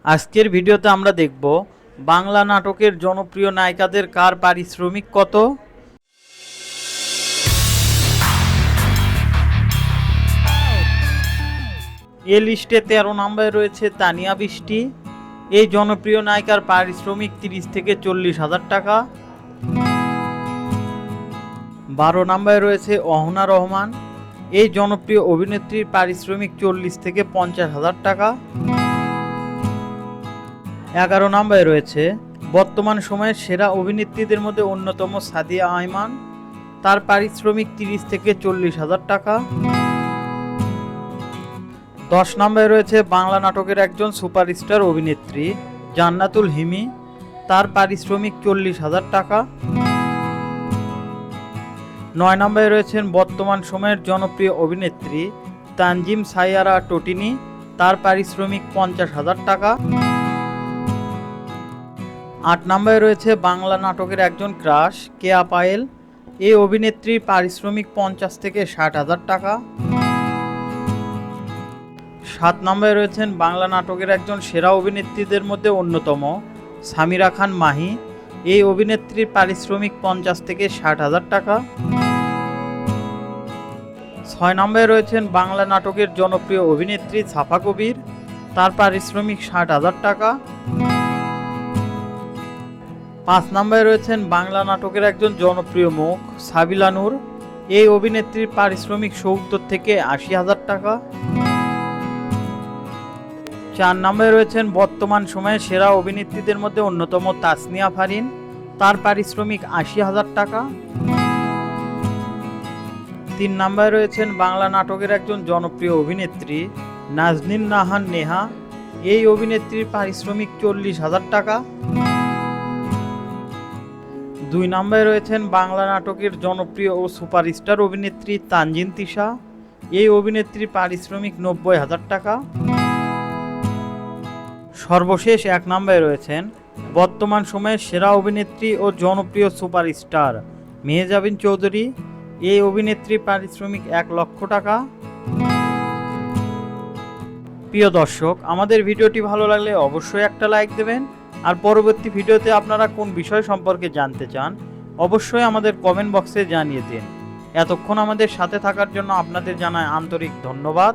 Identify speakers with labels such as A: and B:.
A: আজকের ভিডিওতে আমরা দেখব বাংলা নাটকের জনপ্রিয় নায়িকাদের কার পারিশ্রমিক কত। এ লিস্টে 13 নম্বরে রয়েছে তানিয়া বৃষ্টি। এই জনপ্রিয় নায়িকার পারিশ্রমিক 30 থেকে 40,000 টাকা। 12 নম্বরে রয়েছে অহনা রহমান। এই জনপ্রিয় অভিনেত্রীর পারিশ্রমিক 40 থেকে 50,000 টাকা। 11 নম্বরে রয়েছে বর্তমান সময়ের সেরা অভিনেত্রীদের মধ্যে অন্যতম সাদিয়া আইমান। তার পারিশ্রমিক 30 থেকে 40,000 টাকা। 10 নম্বরে রয়েছে বাংলা নাটকের একজন সুপারস্টার অভিনেত্রী জান্নাতুল হিমি। তার পারিশ্রমিক 40,000 টাকা। 9 নম্বরে রয়েছেন বর্তমান সময়ের জনপ্রিয় অভিনেত্রী তানজিম সাইয়ারা টোটিনি। তার পারিশ্রমিক 50,000 টাকা। 8 নম্বরে রয়েছে বাংলা নাটকের একজন ক্রাশ কেয়া পায়েল। এই অভিনেত্রীর পারিশ্রমিক 50 থেকে 60,000 টাকা। 7 নম্বরে রয়েছেন বাংলা নাটকের একজন সেরা অভিনেত্রীদের মধ্যে অন্যতম সামিরা খান মাহি। এই অভিনেত্রীর পারিশ্রমিক 50 থেকে 60,000 টাকা। 6 নম্বরে রয়েছেন বাংলা নাটকের জনপ্রিয় অভিনেত্রী সাফা কবির। তার পারিশ্রমিক 60,000 টাকা। 5 নম্বরে রয়েছেন বাংলা নাটকের একজন জনপ্রিয় মুখ সাবিলা নূর। এই অভিনেত্রীর পারিশ্রমিক 70 থেকে 80,000 টাকা। 4 নম্বরে রয়েছেন বর্তমান সময়ে সেরা অভিনেত্রীদের মধ্যে অন্যতম তাসনিয়া ফারিন। তার পারিশ্রমিক 80,000 টাকা। 3 নম্বরে রয়েছেন বাংলা নাটকের একজন জনপ্রিয় অভিনেত্রী নাজনীন নাহান নেহা। এই অভিনেত্রীর পারিশ্রমিক 40,000 টাকা। 2 নম্বরে রয়েছেন বাংলা নাটকের জনপ্রিয় ও সুপারস্টার অভিনেত্রী তানজিন তিশা। এই অভিনেত্রীর পারিশ্রমিক 90,000 টাকা। সর্বশেষ 1 নম্বরে রয়েছেন বর্তমান সময়ের সেরা অভিনেত্রী ও জনপ্রিয় সুপারস্টার মেহজাবিন চৌধুরী। এই অভিনেত্রীর পারিশ্রমিক 1 লক্ষ টাকা। প্রিয় দর্শক, আমাদের ভিডিওটি ভালো লাগলে অবশ্যই একটা লাইক দেবেন। আর পরবর্তী ভিডিওতে আপনারা কোন বিষয় সম্পর্কে জানতে চান অবশ্যই আমাদের কমেন্ট বক্সে জানিয়ে দিন। এতক্ষণ আমাদের সাথে থাকার জন্য আপনাদের জানাই আন্তরিক ধন্যবাদ।